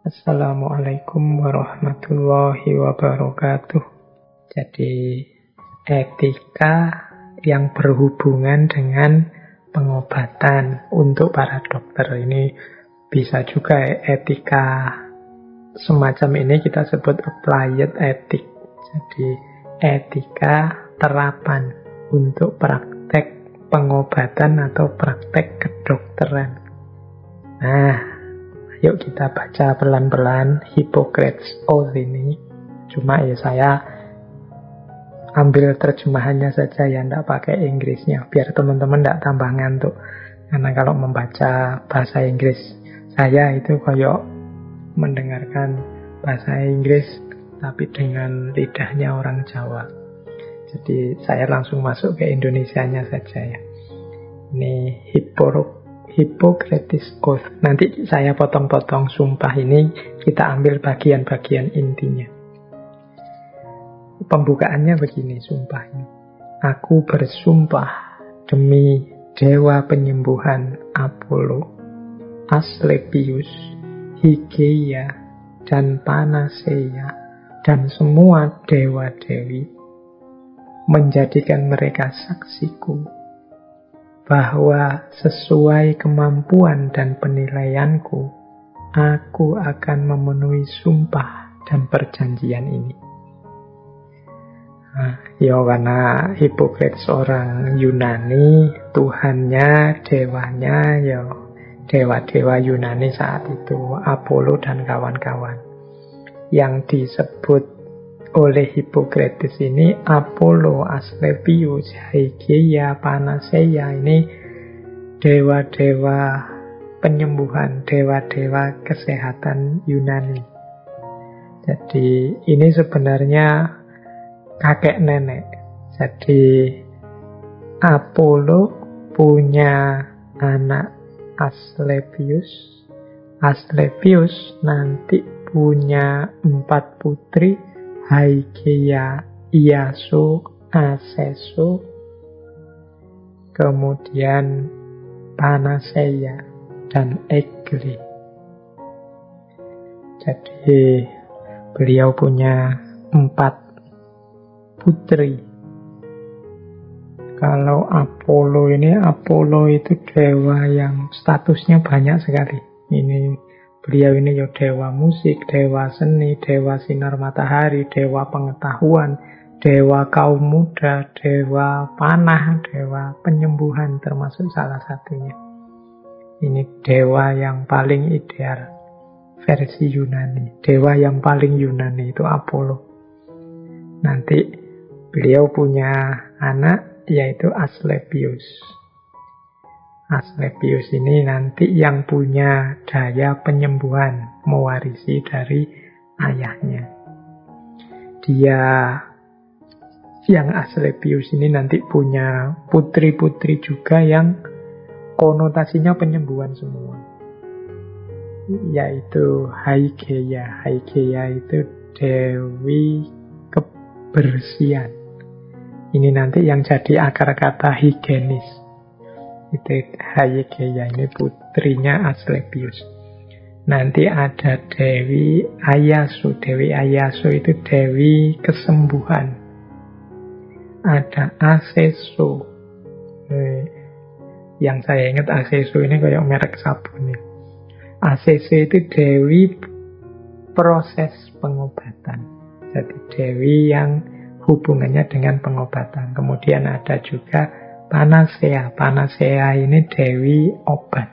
Assalamualaikum warahmatullahi wabarakatuh. Jadi, etika yang berhubungan dengan pengobatan untuk para dokter ini bisa juga etika semacam ini kita sebut applied ethic. Jadi, etika terapan untuk praktek pengobatan atau praktek kedokteran. Nah, yuk kita baca pelan-pelan Hippocrates Oath ini. Cuma ya saya ambil terjemahannya saja ya, tidak pakai Inggrisnya, biar teman-teman tidak tambah ngantuk. Karena kalau membaca bahasa Inggris saya itu kayak mendengarkan bahasa Inggris tapi dengan lidahnya orang Jawa. Jadi saya langsung masuk ke Indonesianya saja ya. Ini Hippocrates Oath. Nanti saya potong-potong sumpah ini, kita ambil bagian-bagian intinya. Pembukaannya begini sumpahnya. Aku bersumpah demi dewa penyembuhan Apollo, Asclepius, Hygieia, dan Panacea, dan semua dewa-dewi, menjadikan mereka saksiku bahwa sesuai kemampuan dan penilaianku, aku akan memenuhi sumpah dan perjanjian ini. Ya karena Hippocrates orang Yunani, Tuhannya, dewanya, ya dewa-dewa Yunani saat itu, Apollo dan kawan-kawan. Yang disebut oleh Hippocrates ini Apollo, Asclepius, Hygieia, Panacea, ini dewa-dewa penyembuhan, dewa-dewa kesehatan Yunani. Jadi ini sebenarnya kakek nenek. Jadi Apollo punya anak Asclepius, Asclepius nanti punya 4 putri, Hygieia, Iaso, Aceso, kemudian Panacea, dan Egle. Jadi beliau punya 4 putri. Kalau Apollo itu dewa yang statusnya banyak sekali. Beliau ini ya dewa musik, dewa seni, dewa sinar matahari, dewa pengetahuan, dewa kaum muda, dewa panah, dewa penyembuhan termasuk salah satunya. Ini dewa yang paling ideal versi Yunani. Dewa yang paling Yunani itu Apollo. Nanti beliau punya anak yaitu Asclepius. Asclepius ini nanti yang punya daya penyembuhan, mewarisi dari ayahnya. Dia yang Asclepius ini nanti punya putri-putri juga yang konotasinya penyembuhan semua, yaitu Hygieia. Hygieia itu dewi kebersihan. Ini nanti yang jadi akar kata higienis. Itu Hygieia, ini putrinya Asclepius. Nanti ada Dewi Ayasu. Dewi Ayasu itu dewi kesembuhan. Ada Aceso. Yang saya ingat Aceso ini kayak merek sabun ya. Aceso itu dewi proses pengobatan. Jadi dewi yang hubungannya dengan pengobatan. Kemudian ada juga Panacea. Panacea ini dewi obat.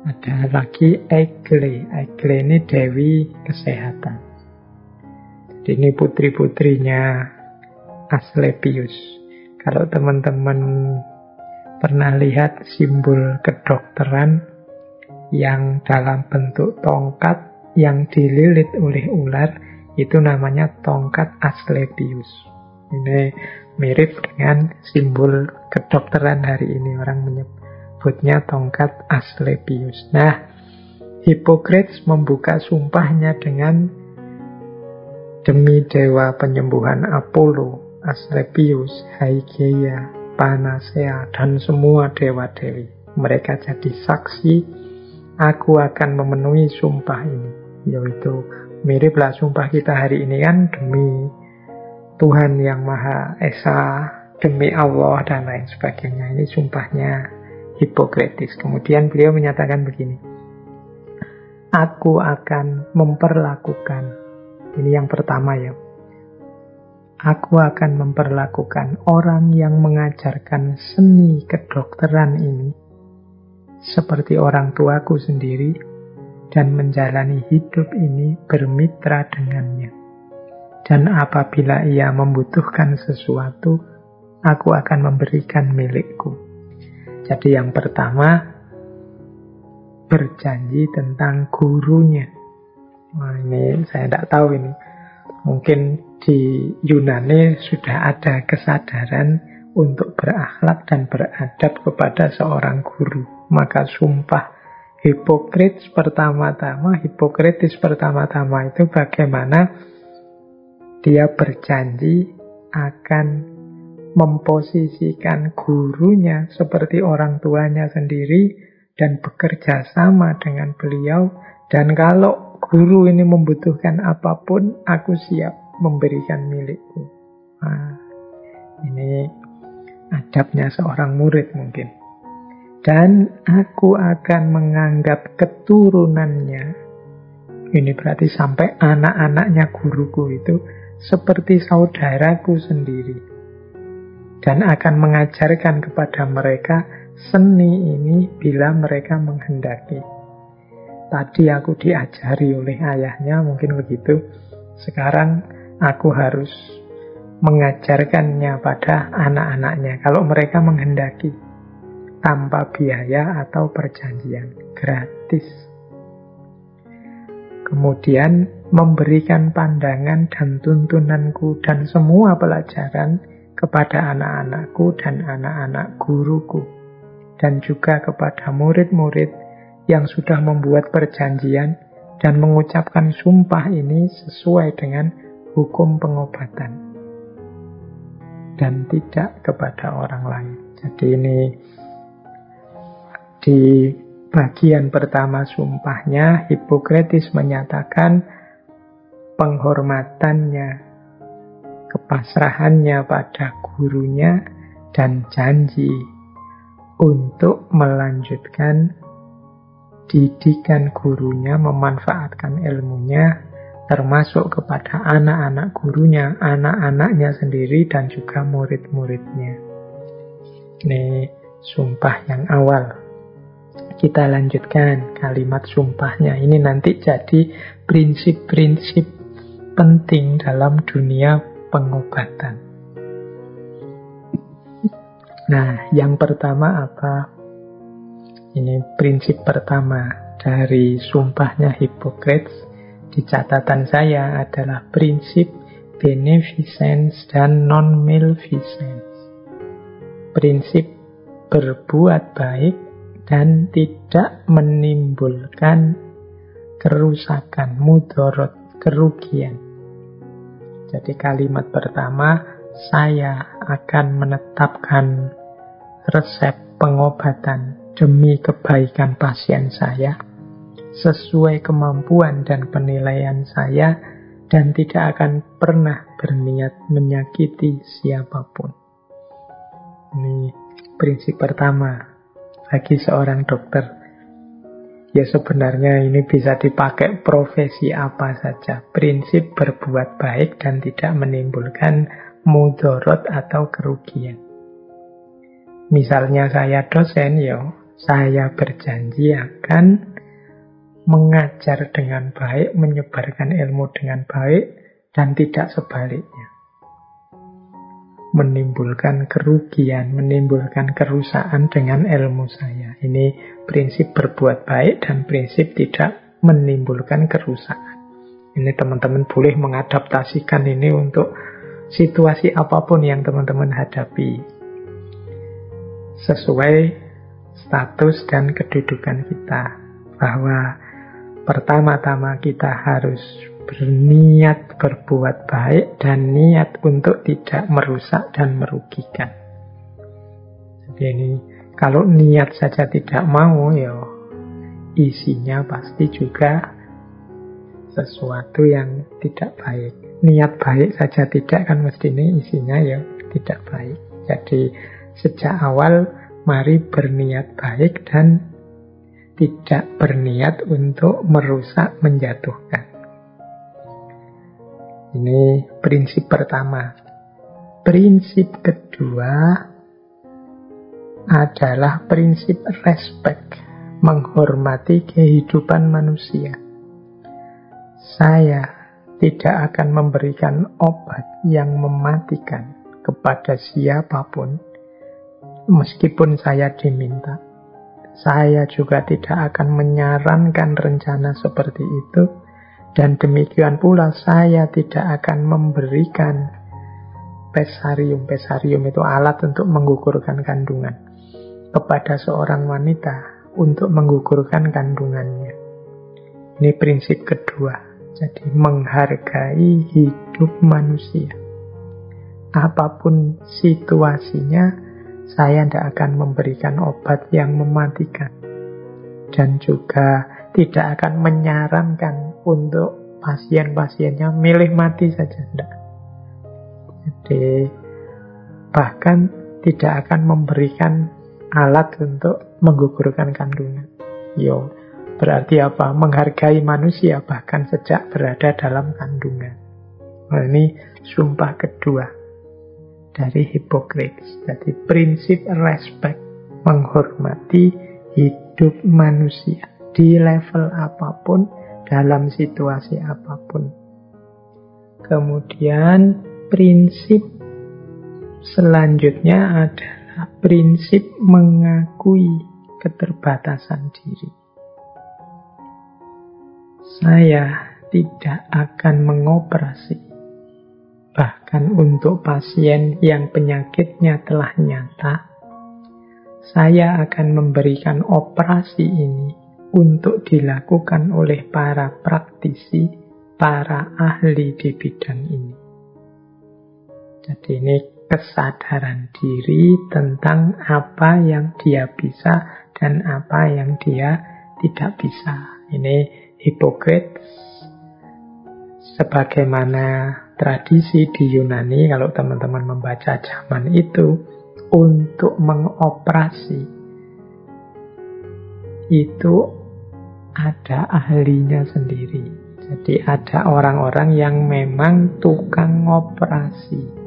Ada lagi Egle. Egle ini dewi kesehatan. Jadi ini putri-putrinya Asclepius. Kalau teman-teman pernah lihat simbol kedokteran yang dalam bentuk tongkat yang dililit oleh ular, itu namanya tongkat Asclepius. Ini mirip dengan simbol kedokteran hari ini, orang menyebutnya tongkat Asclepius. Nah, Hippocrates membuka sumpahnya dengan demi dewa penyembuhan Apollo, Asclepius, Hygieia, Panasea, dan semua dewa-dewi. Mereka jadi saksi, aku akan memenuhi sumpah ini. Yaitu miriplah sumpah kita hari ini kan, demi Tuhan yang Maha Esa, demi Allah, dan lain sebagainya. Ini sumpahnya Hippocrates. Kemudian beliau menyatakan begini, aku akan memperlakukan, ini yang pertama ya, aku akan memperlakukan orang yang mengajarkan seni kedokteran ini seperti orang tuaku sendiri dan menjalani hidup ini bermitra dengannya. Dan apabila ia membutuhkan sesuatu, aku akan memberikan milikku. Jadi yang pertama, berjanji tentang gurunya. Nah, ini saya tidak tahu ini. Mungkin di Yunani sudah ada kesadaran untuk berakhlak dan beradab kepada seorang guru. Maka sumpah Hippocrates pertama-tama itu bagaimana dia berjanji akan memposisikan gurunya seperti orang tuanya sendiri dan bekerja sama dengan beliau, dan kalau guru ini membutuhkan apapun, aku siap memberikan milikku. Nah, ini adabnya seorang murid mungkin. Dan aku akan menganggap keturunannya, ini berarti sampai anak-anaknya guruku itu, seperti saudaraku sendiri. Dan akan mengajarkan kepada mereka seni ini bila mereka menghendaki. Tadi aku diajari oleh ayahnya, mungkin begitu. Sekarang aku harus mengajarkannya pada anak-anaknya kalau mereka menghendaki, tanpa biaya atau perjanjian, gratis. Kemudian memberikan pandangan dan tuntunanku dan semua pelajaran kepada anak-anakku dan anak-anak guruku, dan juga kepada murid-murid yang sudah membuat perjanjian dan mengucapkan sumpah ini sesuai dengan hukum pengobatan, dan tidak kepada orang lain. Jadi ini di bagian pertama sumpahnya, Hippocrates menyatakan penghormatannya, kepasrahannya pada gurunya, dan janji untuk melanjutkan didikan gurunya, memanfaatkan ilmunya, termasuk kepada anak-anak gurunya, anak-anaknya sendiri, dan juga murid-muridnya. Ini sumpah yang awal. Kita lanjutkan kalimat sumpahnya. Ini nanti jadi prinsip-prinsip penting dalam dunia pengobatan. Nah, yang pertama apa? Ini prinsip pertama dari sumpahnya Hippocrates. Di catatan saya adalah prinsip beneficence dan non-maleficence. Prinsip berbuat baik dan tidak menimbulkan kerusakan, mudorot, kerugian. Jadi kalimat pertama, saya akan menetapkan resep pengobatan demi kebaikan pasien saya, sesuai kemampuan dan penilaian saya, dan tidak akan pernah berniat menyakiti siapapun. Ini prinsip pertama bagi seorang dokter. Ya sebenarnya ini bisa dipakai profesi apa saja. Prinsip berbuat baik dan tidak menimbulkan mudorot atau kerugian. Misalnya saya dosen, saya berjanji akan mengajar dengan baik, menyebarkan ilmu dengan baik, dan tidak sebaliknya. Menimbulkan kerugian, menimbulkan kerusakan dengan ilmu saya. Ini prinsip berbuat baik dan prinsip tidak menimbulkan kerusakan. Ini teman-teman boleh mengadaptasikan ini untuk situasi apapun yang teman-teman hadapi, sesuai status dan kedudukan kita. Bahwa pertama-tama kita harus berniat berbuat baik dan niat untuk tidak merusak dan merugikan. Jadi ini kalau niat saja tidak mau, ya isinya pasti juga sesuatu yang tidak baik. Niat baik saja tidak, kan mestinya isinya ya tidak baik. Jadi sejak awal mari berniat baik dan tidak berniat untuk merusak, menjatuhkan. Ini prinsip pertama. Prinsip kedua adalah prinsip respect, menghormati kehidupan manusia. Saya tidak akan memberikan obat yang mematikan kepada siapapun, meskipun saya diminta. Saya juga tidak akan menyarankan rencana seperti itu, dan demikian pula saya tidak akan memberikan pesarium. Pesarium itu alat untuk menggugurkan kandungan kepada seorang wanita untuk menggugurkan kandungannya. Ini prinsip kedua. Jadi menghargai hidup manusia. Apapun situasinya, saya tidak akan memberikan obat yang mematikan. Dan juga tidak akan menyarankan untuk pasien-pasiennya milih mati saja. Tidak. Jadi bahkan tidak akan memberikan alat untuk menggugurkan kandungan. Berarti apa? Menghargai manusia bahkan sejak berada dalam kandungan. Nah, ini sumpah kedua dari Hippocrates. Jadi prinsip respect, menghormati hidup manusia di level apapun, dalam situasi apapun. Kemudian prinsip selanjutnya adalah prinsip mengakui keterbatasan diri. Saya tidak akan mengoperasi, bahkan untuk pasien yang penyakitnya telah nyata. Saya akan memberikan operasi ini untuk dilakukan oleh para praktisi, para ahli di bidang ini. Jadi ini kesadaran diri tentang apa yang dia bisa dan apa yang dia tidak bisa. Ini Hippocrates, sebagaimana tradisi di Yunani, kalau teman-teman membaca zaman itu, untuk mengoperasi itu ada ahlinya sendiri. Jadi ada orang-orang yang memang tukang operasi.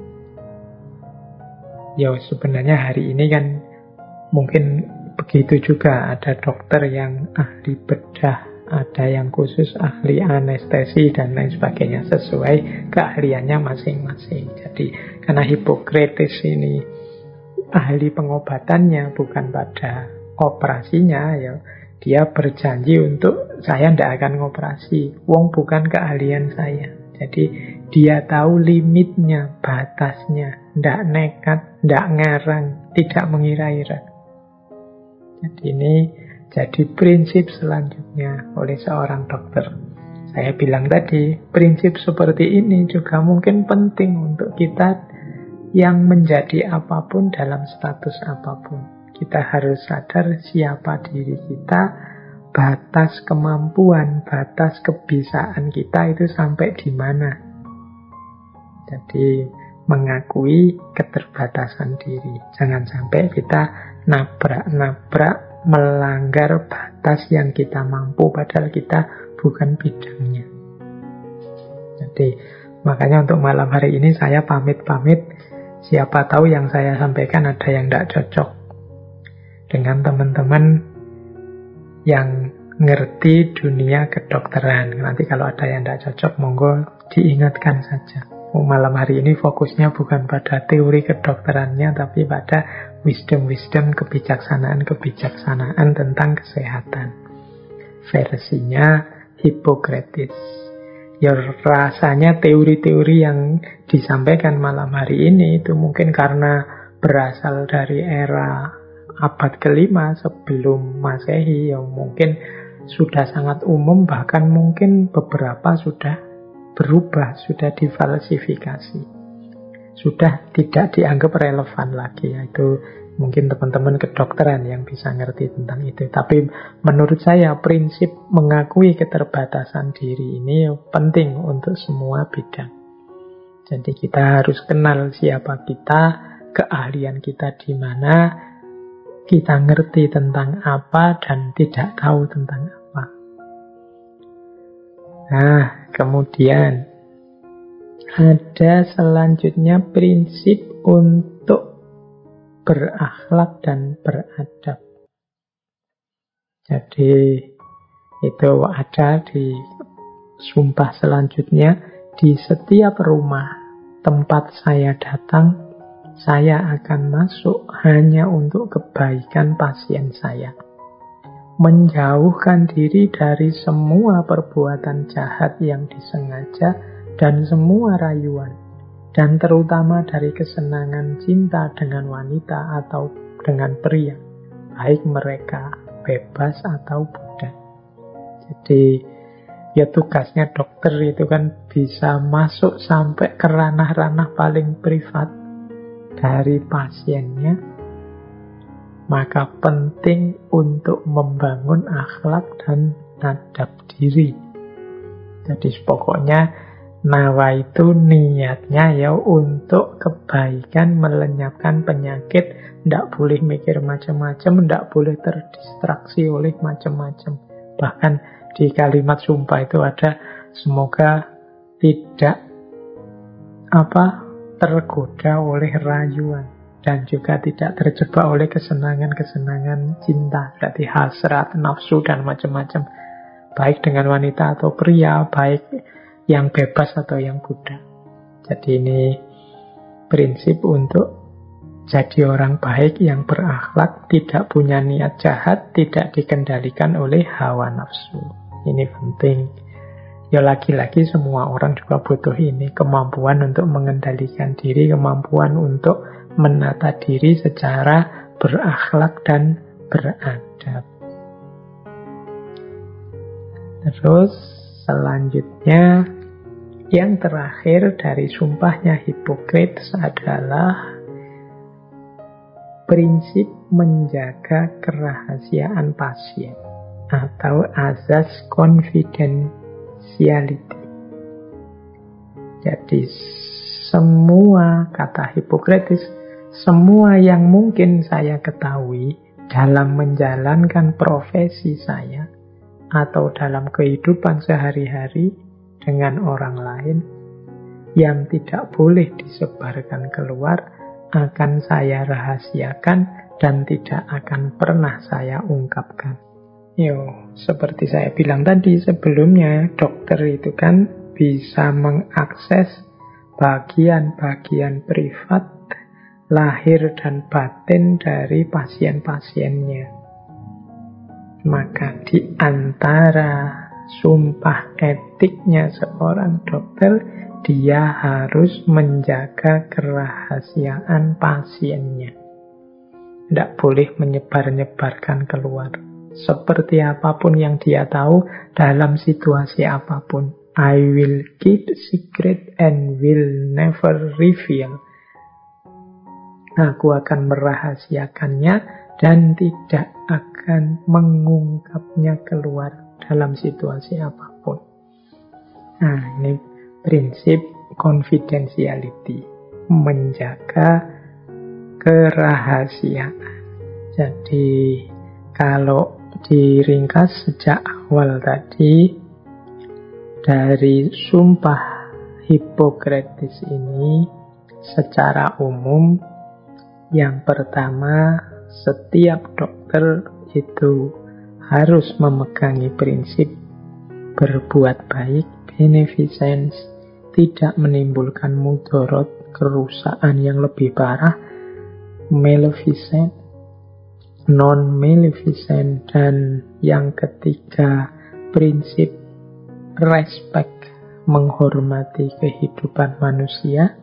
Ya sebenarnya hari ini kan mungkin begitu juga, ada dokter yang ahli bedah, ada yang khusus ahli anestesi dan lain sebagainya, sesuai keahliannya masing-masing. Jadi karena Hippocrates ini ahli pengobatannya bukan pada operasinya, ya dia berjanji untuk saya tidak akan ngoperasi, wong bukan keahlian saya. Jadi dia tahu limitnya, batasnya, tidak nekat, tidak ngarang, tidak mengira-ira. Jadi ini jadi prinsip selanjutnya oleh seorang dokter. Saya bilang tadi, prinsip seperti ini juga mungkin penting untuk kita yang menjadi apapun dalam status apapun. Kita harus sadar siapa diri kita, batas kemampuan, batas kebisaan kita itu sampai di mana. Jadi mengakui keterbatasan diri. Jangan sampai kita nabrak-nabrak, melanggar batas yang kita mampu, padahal kita bukan bidangnya. Jadi makanya untuk malam hari ini saya pamit-pamit. Siapa tahu yang saya sampaikan ada yang tidak cocok dengan teman-teman yang ngerti dunia kedokteran. Nanti kalau ada yang tidak cocok, monggo diingatkan saja. Malam hari ini fokusnya bukan pada teori kedokterannya, tapi pada wisdom-wisdom, kebijaksanaan-kebijaksanaan tentang kesehatan. Versinya Hippocrates. Ya rasanya teori-teori yang disampaikan malam hari ini itu mungkin karena berasal dari era abad ke-5 sebelum Masehi, yang mungkin sudah sangat umum, bahkan mungkin beberapa sudah berubah, sudah difalsifikasi, sudah tidak dianggap relevan lagi. Yaitu Mungkin teman-teman kedokteran yang bisa ngerti tentang itu. Tapi menurut saya prinsip mengakui keterbatasan diri ini penting untuk semua bidang. Jadi kita harus kenal siapa kita, keahlian kita di mana, kita ngerti tentang apa dan tidak tahu tentang apa. Nah, kemudian ada selanjutnya prinsip untuk berakhlak dan beradab. Jadi itu ada di sumpah selanjutnya, di setiap rumah tempat saya datang, saya akan masuk hanya untuk kebaikan pasien saya. Menjauhkan diri dari semua perbuatan jahat yang disengaja dan semua rayuan, dan terutama dari kesenangan cinta dengan wanita atau dengan pria, baik mereka bebas atau budak. Jadi ya tugasnya dokter itu kan bisa masuk sampai ke ranah-ranah paling privat dari pasiennya. Maka penting untuk membangun akhlak dan adab diri. Jadi pokoknya nawa itu niatnya ya untuk kebaikan, melenyapkan penyakit. Tidak boleh mikir macam-macam, tidak boleh terdistraksi oleh macam-macam. Bahkan di kalimat sumpah itu ada, semoga tidak tergoda oleh rayuan dan juga tidak terjebak oleh kesenangan-kesenangan cinta, berarti hasrat, nafsu dan macam-macam, baik dengan wanita atau pria, baik yang bebas atau yang budak. Jadi ini prinsip untuk jadi orang baik yang berakhlak, tidak punya niat jahat, tidak dikendalikan oleh hawa nafsu. Ini penting. Ya lagi-lagi semua orang juga butuh ini, kemampuan untuk mengendalikan diri, kemampuan untuk menata diri secara berakhlak dan beradab. Terus selanjutnya yang terakhir dari sumpahnya Hippocrates adalah prinsip menjaga kerahasiaan pasien atau azas confidentiality. Jadi semua, kata Hippocrates, semua yang mungkin saya ketahui dalam menjalankan profesi saya atau dalam kehidupan sehari-hari dengan orang lain yang tidak boleh disebarkan keluar akan saya rahasiakan dan tidak akan pernah saya ungkapkan. Seperti saya bilang tadi sebelumnya, dokter itu kan bisa mengakses bagian-bagian privat, lahir dan batin dari pasien-pasiennya. Maka di antara sumpah etiknya seorang dokter, dia harus menjaga kerahasiaan pasiennya. Tidak boleh menyebar-nyebarkan keluar. Seperti apapun yang dia tahu, dalam situasi apapun. I will keep secret and will never reveal. Aku akan merahasiakannya dan tidak akan mengungkapnya keluar dalam situasi apapun. Nah, ini prinsip confidentiality, menjaga kerahasiaan. Jadi kalau diringkas sejak awal tadi, dari sumpah Hippocrates ini secara umum, yang pertama, setiap dokter itu harus memegangi prinsip berbuat baik, beneficence, tidak menimbulkan mudorot, kerusakan yang lebih parah, maleficent, non-maleficent, dan yang ketiga prinsip respect, menghormati kehidupan manusia.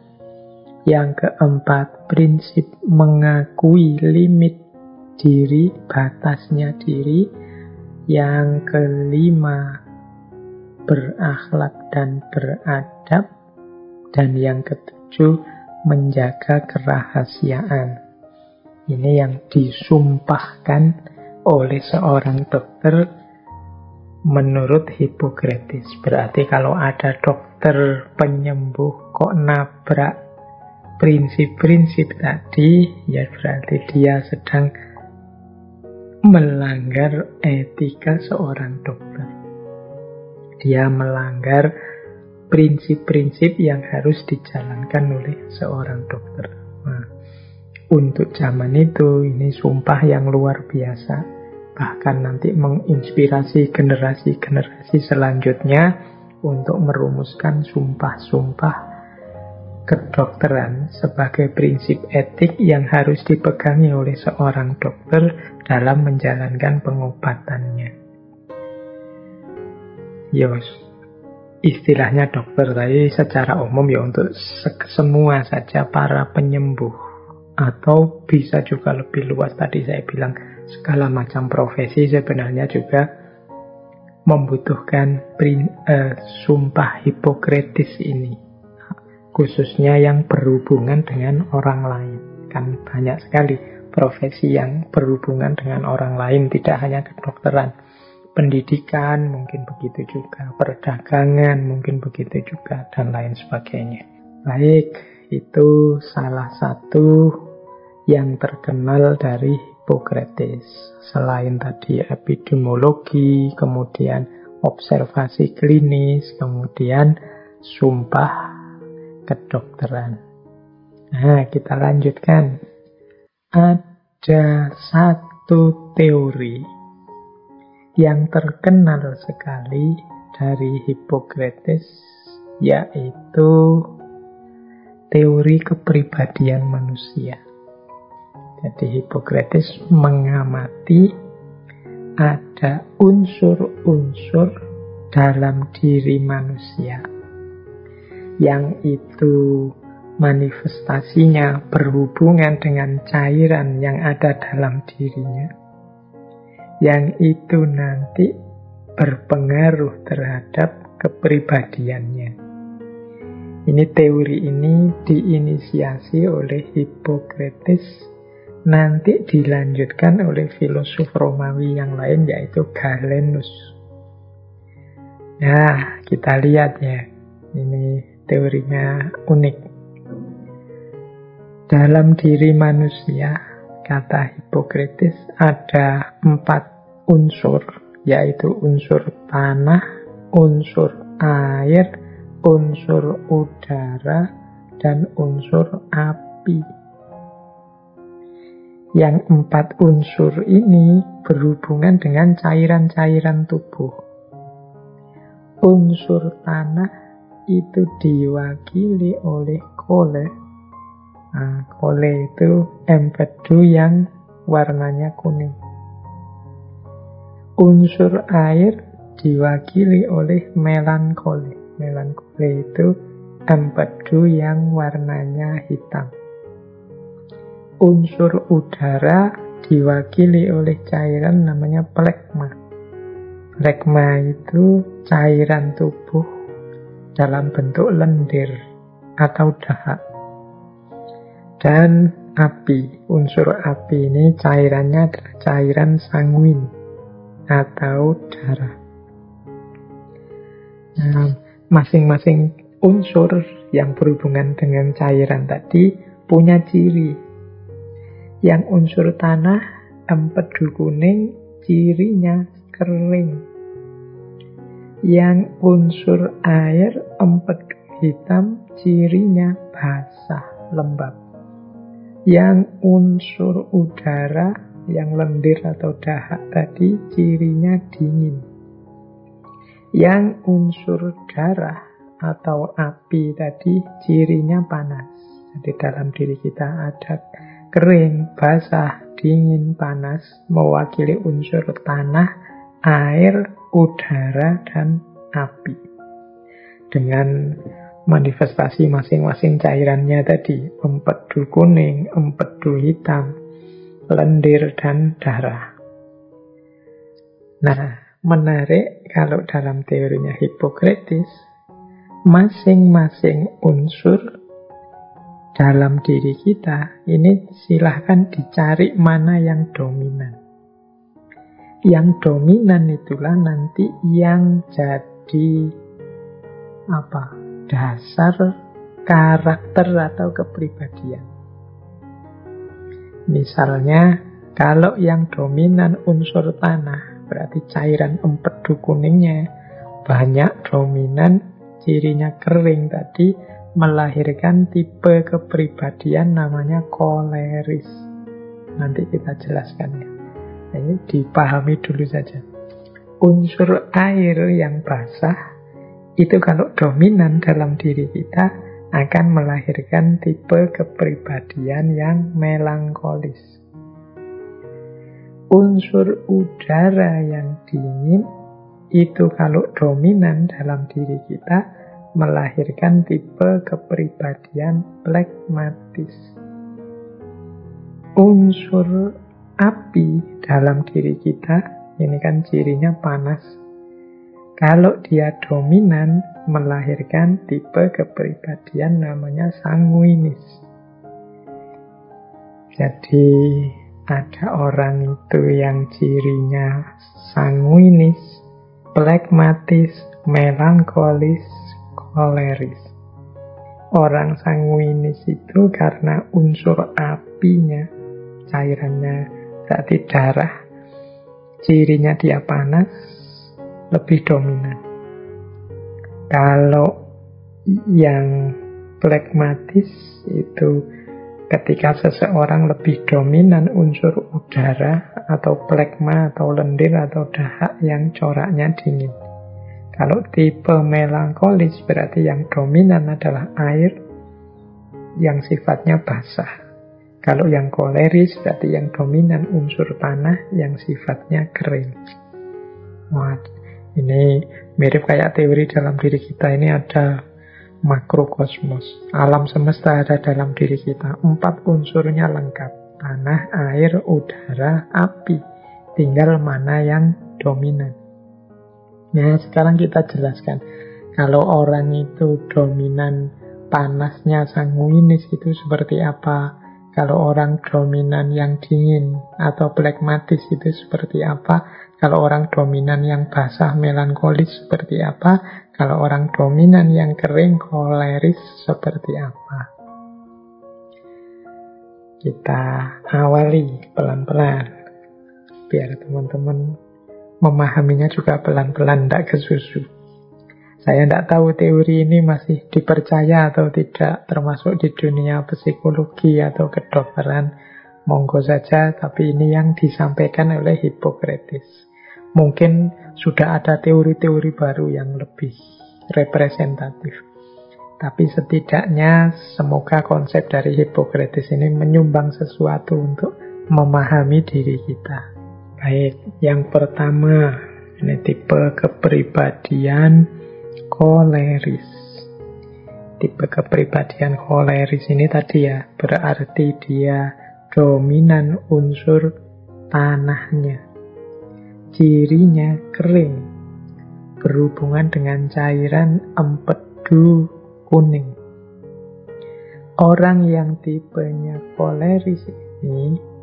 Yang keempat, prinsip mengakui limit diri, batasnya diri. Yang kelima, berakhlak dan beradab. Dan yang ketujuh, menjaga kerahasiaan. Ini yang disumpahkan oleh seorang dokter menurut Hippocrates. Berarti kalau ada dokter penyembuh kok nabrak prinsip-prinsip tadi, ya berarti dia sedang melanggar etika seorang dokter. Dia melanggar prinsip-prinsip yang harus dijalankan oleh seorang dokter. Nah, untuk zaman itu, ini sumpah yang luar biasa. Bahkan nanti menginspirasi generasi-generasi selanjutnya untuk merumuskan sumpah-sumpah kedokteran sebagai prinsip etik yang harus dipegangi oleh seorang dokter dalam menjalankan pengobatannya. Yos, istilahnya dokter tadi secara umum ya untuk semua saja para penyembuh, atau bisa juga lebih luas tadi saya bilang segala macam profesi sebenarnya juga membutuhkan sumpah Hippocrates ini, khususnya yang berhubungan dengan orang lain. Kan banyak sekali profesi yang berhubungan dengan orang lain, tidak hanya kedokteran. Pendidikan mungkin begitu juga, perdagangan mungkin begitu juga, dan lain sebagainya. Baik, itu salah satu yang terkenal dari Hippocrates. Selain tadi epidemiologi, kemudian observasi klinis, kemudian sumpah kedokteran. Nah, kita lanjutkan. Ada satu teori yang terkenal sekali dari Hippocrates, yaitu teori kepribadian manusia. Jadi Hippocrates mengamati ada unsur-unsur dalam diri manusia yang itu manifestasinya berhubungan dengan cairan yang ada dalam dirinya, yang itu nanti berpengaruh terhadap kepribadiannya. Ini teori ini diinisiasi oleh Hippocrates, nanti dilanjutkan oleh filosof Romawi yang lain, yaitu Galenus. Nah, kita lihat ya, ini teorinya unik. Dalam diri manusia, kata Hippocrates, ada 4 unsur, yaitu unsur tanah, unsur air, unsur udara, dan unsur api. Yang 4 unsur ini berhubungan dengan cairan-cairan tubuh. Unsur tanah itu diwakili oleh kole. Nah, kole itu empedu yang warnanya kuning. Unsur air diwakili oleh melankole. Melankole itu empedu yang warnanya hitam. Unsur udara diwakili oleh cairan namanya plekma. Plekma itu cairan tubuh dalam bentuk lendir atau dahak. Dan api, unsur api ini cairannya adalah cairan sanguin atau darah. Nah, masing-masing unsur yang berhubungan dengan cairan tadi punya ciri. Yang unsur tanah, empedu kuning, cirinya kering. Yang unsur air, empedu hitam, cirinya basah, lembab. Yang unsur udara, yang lendir atau dahak tadi, cirinya dingin. Yang unsur darah atau api tadi, cirinya panas. Jadi dalam diri kita ada kering, basah, dingin, panas, mewakili unsur tanah, air, udara, dan api. Dengan manifestasi masing-masing cairannya tadi, empedu kuning, empedu hitam, lendir, dan darah. Nah, menarik kalau dalam teorinya Hippocrates, masing-masing unsur dalam diri kita, ini silahkan dicari mana yang dominan. Yang dominan itulah nanti yang jadi dasar karakter atau kepribadian. Misalnya, kalau yang dominan unsur tanah, berarti cairan empedu kuningnya banyak dominan, cirinya kering tadi, melahirkan tipe kepribadian namanya koleris. Nanti kita jelaskan ya. Ini dipahami dulu saja. Unsur air yang basah itu kalau dominan dalam diri kita akan melahirkan tipe kepribadian yang melankolis. Unsur udara yang dingin itu kalau dominan dalam diri kita melahirkan tipe kepribadian plekmatis. Unsur api dalam diri kita, ini kan cirinya panas. Kalau dia dominan, melahirkan tipe kepribadian namanya sanguinis. Jadi ada orang itu yang cirinya sanguinis, plekmatis, melankolis, koleris. Orang sanguinis itu karena unsur apinya, cairannya berarti darah, cirinya dia panas, lebih dominan. Kalau yang plekmatis itu ketika seseorang lebih dominan unsur udara atau plekma atau lendir atau dahak yang coraknya dingin. Kalau tipe melankolis berarti yang dominan adalah air yang sifatnya basah. Kalau yang koleris berarti yang dominan unsur tanah yang sifatnya kering. Wah, ini mirip kayak teori dalam diri kita. Ini ada makrokosmos. Alam semesta ada dalam diri kita. 4 unsurnya lengkap. Tanah, air, udara, api. Tinggal mana yang dominan. Nah, sekarang kita jelaskan. Kalau orang itu dominan panasnya sanguinis itu seperti apa? Kalau orang dominan yang dingin atau plekmatis itu seperti apa? Kalau orang dominan yang basah melankolis seperti apa? Kalau orang dominan yang kering koleris seperti apa? Kita awali pelan-pelan biar teman-teman memahaminya juga pelan-pelan, tidak kesusu. Saya tidak tahu teori ini masih dipercaya atau tidak, termasuk di dunia psikologi atau kedokteran. Monggo saja, tapi ini yang disampaikan oleh Hippocrates. Mungkin sudah ada teori-teori baru yang lebih representatif. Tapi setidaknya semoga konsep dari Hippocrates ini menyumbang sesuatu untuk memahami diri kita. Baik, yang pertama, ini tipe kepribadian koleris. Tipe kepribadian koleris ini tadi ya, berarti dia dominan unsur tanahnya. Cirinya kering, berhubungan dengan cairan empedu kuning. Orang yang tipenya koleris ini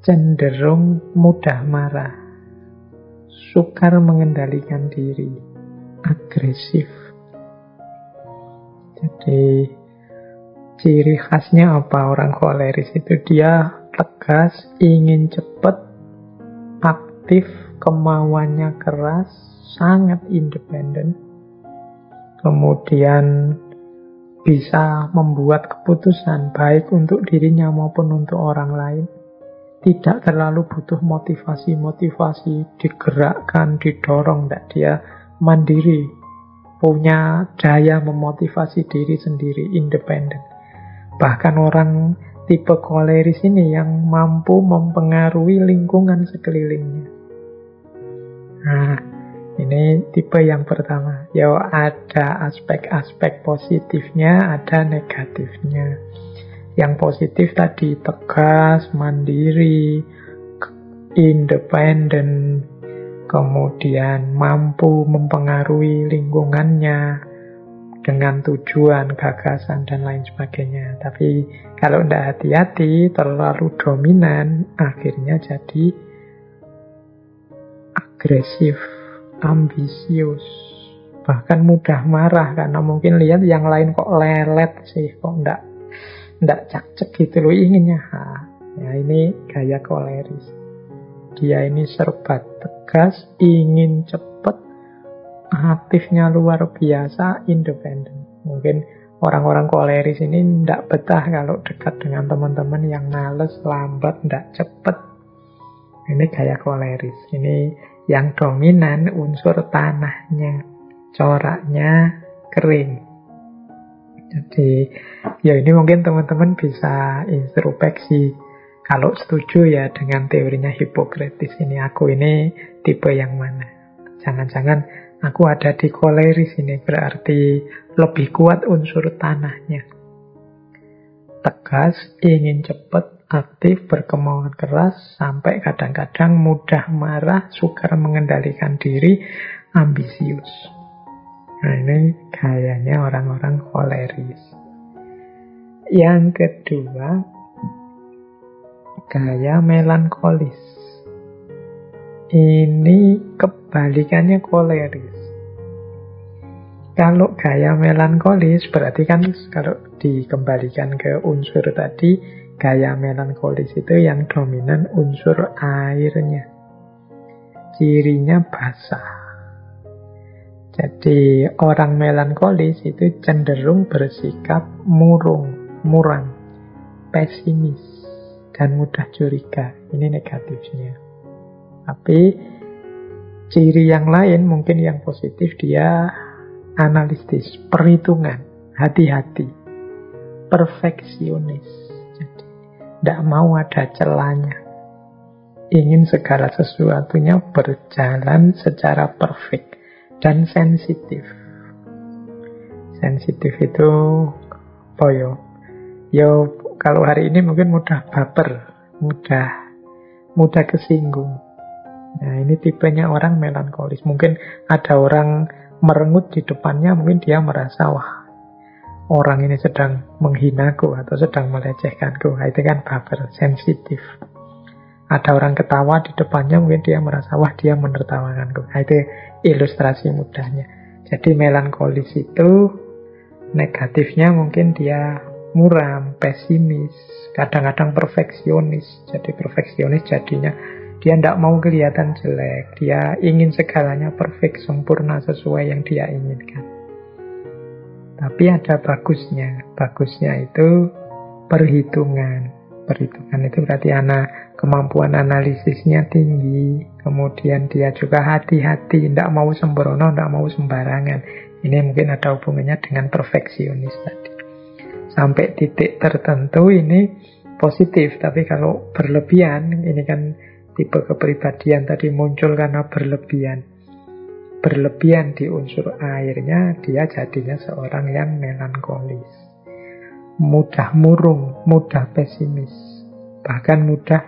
cenderung mudah marah, sukar mengendalikan diri, agresif. Jadi ciri khasnya apa orang koleris itu? Dia tegas, ingin cepat, aktif, kemauannya keras, sangat independen. Kemudian bisa membuat keputusan baik untuk dirinya maupun untuk orang lain. Tidak terlalu butuh motivasi-motivasi, digerakkan, didorong. Tidak, dia mandiri, punya daya memotivasi diri sendiri, independen. Bahkan orang tipe koleris ini yang mampu mempengaruhi lingkungan sekelilingnya. Nah, ini tipe yang pertama. Ya, ada aspek-aspek positifnya, ada negatifnya. Yang positif tadi tegas, mandiri, independen, kemudian mampu mempengaruhi lingkungannya, dengan tujuan, gagasan, dan lain sebagainya. Tapi kalau tidak hati-hati, terlalu dominan, akhirnya jadi agresif, ambisius, bahkan mudah marah karena mungkin lihat yang lain kok lelet sih, kok ndak cak-cek gitu loh inginnya. Ya ini gaya koleris. Dia ini serba tegas, ingin cepat, aktifnya luar biasa, independen. Mungkin orang-orang koleris ini ndak betah kalau dekat dengan teman-teman yang males, lambat, ndak cepet. Ini gaya koleris. Ini yang dominan unsur tanahnya, coraknya kering. Jadi ya ini mungkin teman-teman bisa introspeksi. Kalau setuju ya dengan teorinya Hippocrates ini, aku ini tipe yang mana. Jangan-jangan aku ada di koleris ini, berarti lebih kuat unsur tanahnya. Tegas, ingin cepat, aktif, berkemauan keras, sampai kadang-kadang mudah marah, sukar mengendalikan diri, ambisius. Nah ini gayanya orang-orang koleris. Yang kedua, gaya melankolis. Ini kebalikannya koleris. Kalau gaya melankolis berarti kan kalau dikembalikan ke unsur tadi, gaya melankolis itu yang dominan unsur airnya. Cirinya basah. Jadi orang melankolis itu cenderung bersikap muram, pesimis, dan mudah curiga. Ini negatifnya. Tapi ciri yang lain mungkin yang positif, dia analitis, perhitungan, hati-hati, perfeksionis. Jadi tidak mau ada celahnya. Ingin segala sesuatunya berjalan secara perfect dan sensitif. Sensitif itu apa ya? Ya kalau hari ini mungkin mudah baper, mudah kesinggung. Nah ini tipenya orang melankolis. Mungkin ada orang merengut di depannya, mungkin dia merasa wah orang ini sedang menghinaku atau sedang melecehkanku. Nah, itu kan baper, sensitif. Ada orang ketawa di depannya, mungkin dia merasa wah dia menertawakanku. Nah, itu ilustrasi mudahnya. Jadi melankolis itu negatifnya mungkin dia muram, pesimis, kadang-kadang perfeksionis. Jadi perfeksionis jadinya dia tidak mau kelihatan jelek. Dia ingin segalanya perfect, sempurna sesuai yang dia inginkan. Tapi ada bagusnya. Bagusnya itu perhitungan. Perhitungan itu berarti kemampuan analisisnya tinggi. Kemudian dia juga hati-hati, tidak mau sembrono, tidak mau sembarangan. Ini mungkin ada hubungannya dengan perfeksionis tadi. Sampai titik tertentu ini positif. Tapi kalau berlebihan, ini kan tipe kepribadian tadi muncul karena berlebihan. Berlebihan di unsur airnya, dia jadinya seorang yang melankolis. Mudah murung, mudah pesimis. Bahkan mudah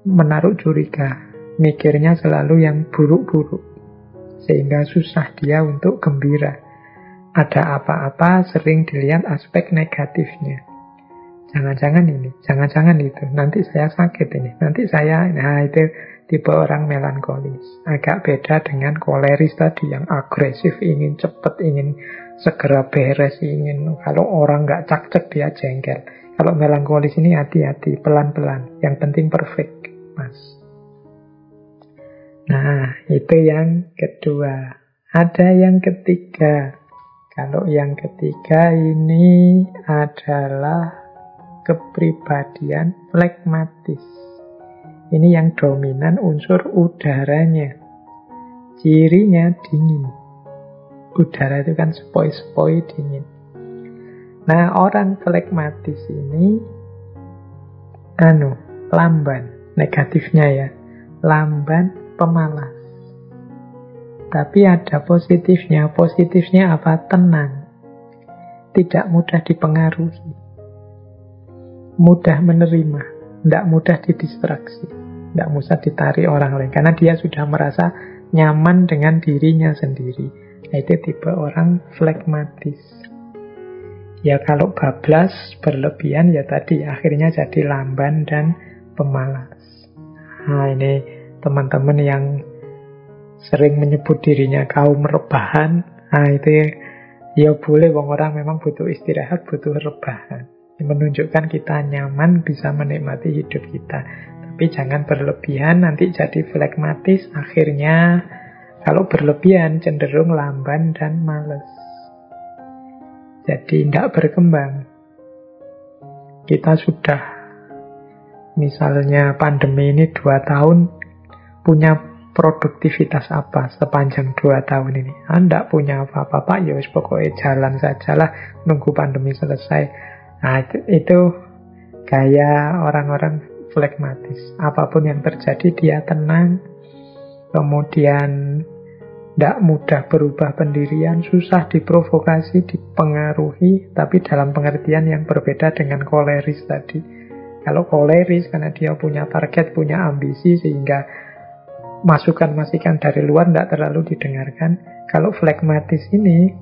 menaruh curiga. Mikirnya selalu yang buruk-buruk. Sehingga susah dia untuk gembira. Ada apa-apa sering dilihat aspek negatifnya. Jangan-jangan ini, jangan-jangan itu, nanti saya sakit ini, nanti saya, nah itu tipe orang melankolis. Agak beda dengan koleris tadi yang agresif, ingin cepat, ingin segera beres, ingin kalau orang nggak cak-cek dia jengkel. Kalau melankolis ini hati-hati, pelan-pelan, yang penting perfect, mas. Nah, itu yang kedua. Ada yang ketiga. Kalau yang ketiga ini adalah kepribadian flegmatis. Ini yang dominan unsur udaranya. Cirinya dingin. Udara itu kan sepoi-sepoi dingin. Nah, orang flegmatis ini lamban. Negatifnya ya. Lamban, pemalas. Tapi ada positifnya. Positifnya apa? Tenang. Tidak mudah dipengaruhi. Mudah menerima, tidak mudah didistraksi, tidak mudah ditarik orang lain, karena dia sudah merasa nyaman dengan dirinya sendiri. Nah, itu tipe orang flegmatis. Ya kalau bablas berlebihan ya tadi akhirnya jadi lamban dan pemalas. Nah ini teman-teman yang sering menyebut dirinya kaum rebahan, nah itu ya boleh, wong orang memang butuh istirahat, butuh rebahan. Menunjukkan kita nyaman bisa menikmati hidup kita. Tapi jangan berlebihan, nanti jadi flekmatis. Akhirnya kalau berlebihan cenderung lamban dan males. Jadi tidak berkembang. Kita sudah, misalnya pandemi ini 2 tahun, punya produktivitas apa sepanjang 2 tahun ini? Anda punya apa-apa, Pak? Ya pokoknya jalan sajalah, nunggu pandemi selesai. Nah, itu gaya orang-orang flekmatis. Apapun yang terjadi dia tenang, kemudian tidak mudah berubah pendirian, susah diprovokasi, dipengaruhi, tapi dalam pengertian yang berbeda dengan koleris tadi. Kalau koleris karena dia punya target, punya ambisi, sehingga masukan-masukan dari luar tidak terlalu didengarkan. Kalau flekmatis ini,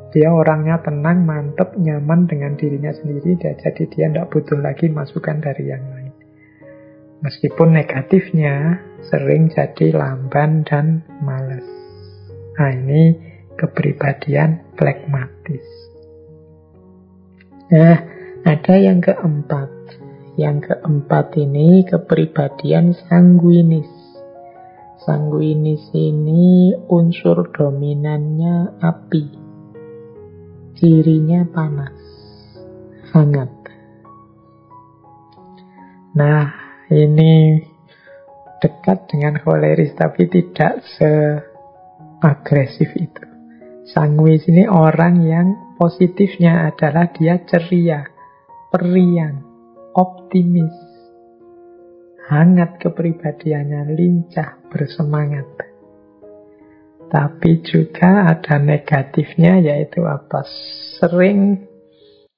dia orangnya tenang, mantep, nyaman dengan dirinya sendiri, jadi dia tidak butuh lagi masukan dari yang lain. Meskipun negatifnya sering jadi lamban dan malas. Nah ini kepribadian flekmatis. Nah, ada yang keempat. Yang keempat ini kepribadian sanguinis. Sanguinis ini unsur dominannya api. Cirinya panas, hangat. Nah, ini dekat dengan koleris tapi tidak agresif itu. Sanguis ini orang yang positifnya adalah dia ceria, periang, optimis, hangat kepribadiannya, lincah, bersemangat. Tapi juga ada negatifnya, yaitu apa? Sering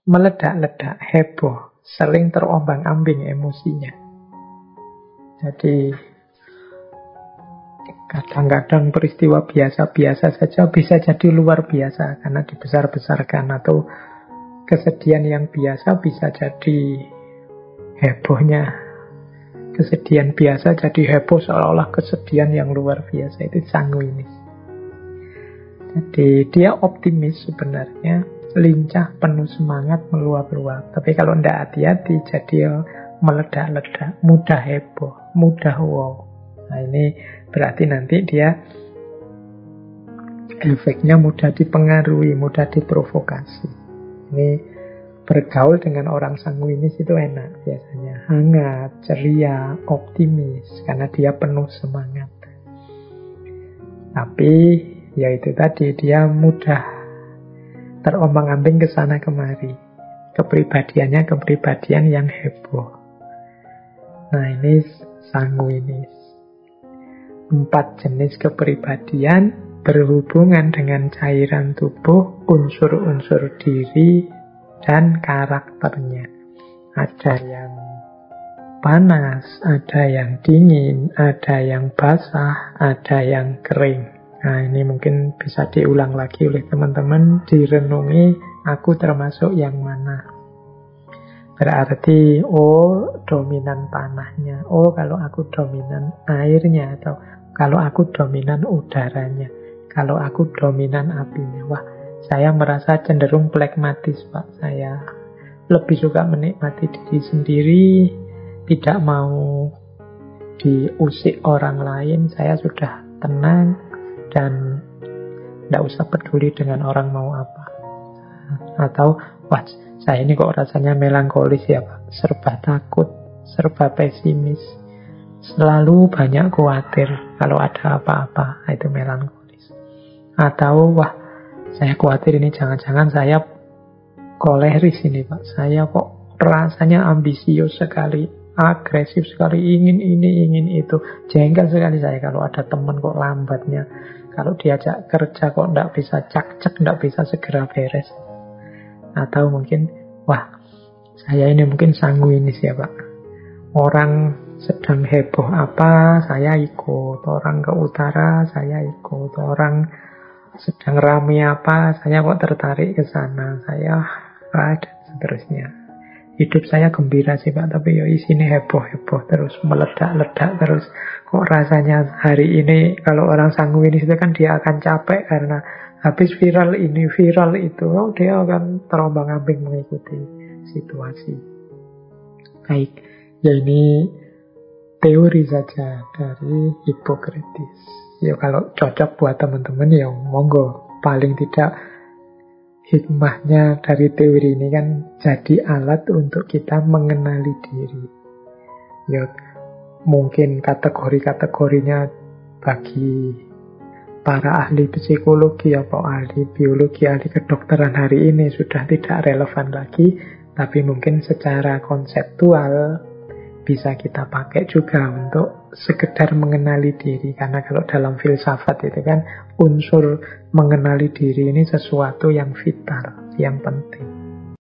meledak-ledak, heboh, sering terombang-ambing emosinya. Jadi kadang-kadang peristiwa biasa-biasa saja bisa jadi luar biasa karena dibesar-besarkan, atau kesedihan yang biasa bisa jadi hebohnya. Kesedihan biasa jadi heboh seolah-olah kesedihan yang luar biasa. Itu sanguinis. Jadi dia optimis sebenarnya, lincah, penuh semangat, meluap-luap. Tapi kalau tidak hati-hati jadi meledak-ledak, mudah heboh, mudah wow. Nah ini berarti nanti dia efeknya mudah dipengaruhi, mudah diprovokasi. Ini bergaul dengan orang sanguinis itu enak biasanya. Hangat, ceria, optimis, karena dia penuh semangat. Tapi ya itu tadi, dia mudah terombang-ambing ke sana kemari. Kepribadiannya kepribadian yang heboh. Nah ini sanguinis. 4 jenis kepribadian berhubungan dengan cairan tubuh, unsur-unsur diri, dan karakternya. Ada yang panas, ada yang dingin, ada yang basah, ada yang kering. Nah ini mungkin bisa diulang lagi oleh teman-teman, direnungi, aku termasuk yang mana. Berarti, oh dominan tanahnya, oh kalau aku dominan airnya, atau kalau aku dominan udaranya, kalau aku dominan apinya. Wah, saya merasa cenderung flekmatis, Pak. Saya lebih suka menikmati diri sendiri, tidak mau diusik orang lain. Saya sudah tenang dan tidak usah peduli dengan orang mau apa. Atau, wah, saya ini kok rasanya melankolis ya, Pak. Serba takut, serba pesimis. Selalu banyak khawatir kalau ada apa-apa. Itu melankolis. Atau, wah, saya khawatir ini jangan-jangan saya koleris ini, Pak. Saya kok rasanya ambisius sekali, agresif sekali, ingin ini, ingin itu. Jengkel sekali saya kalau ada teman kok lambatnya. Kalau diajak kerja kok tidak bisa cak-cak, tidak bisa segera beres. Atau mungkin, wah, saya ini mungkin sanguinis ya, Pak. Orang sedang heboh apa, saya ikut. Orang ke utara, saya ikut. Orang sedang rame apa, saya kok tertarik ke sana. Saya dan seterusnya. Hidup saya gembira sih Pak, tapi ya isinya heboh-heboh terus, meledak-ledak terus. Kok rasanya hari ini kalau orang sanguinis itu kan dia akan capek karena habis viral ini, viral itu. Oh, dia akan terombang-ambing mengikuti situasi. Baik, ya ini teori saja dari Hippocrates. Ya kalau cocok buat teman-teman ya monggo. Paling tidak hikmahnya dari teori ini kan jadi alat untuk kita mengenali diri. Ya, mungkin kategori-kategorinya bagi para ahli psikologi atau ahli biologi, ahli kedokteran hari ini sudah tidak relevan lagi, tapi mungkin secara konseptual bisa kita pakai juga untuk sekedar mengenali diri. Karena kalau dalam filsafat itu kan unsur mengenali diri ini sesuatu yang vital, yang penting.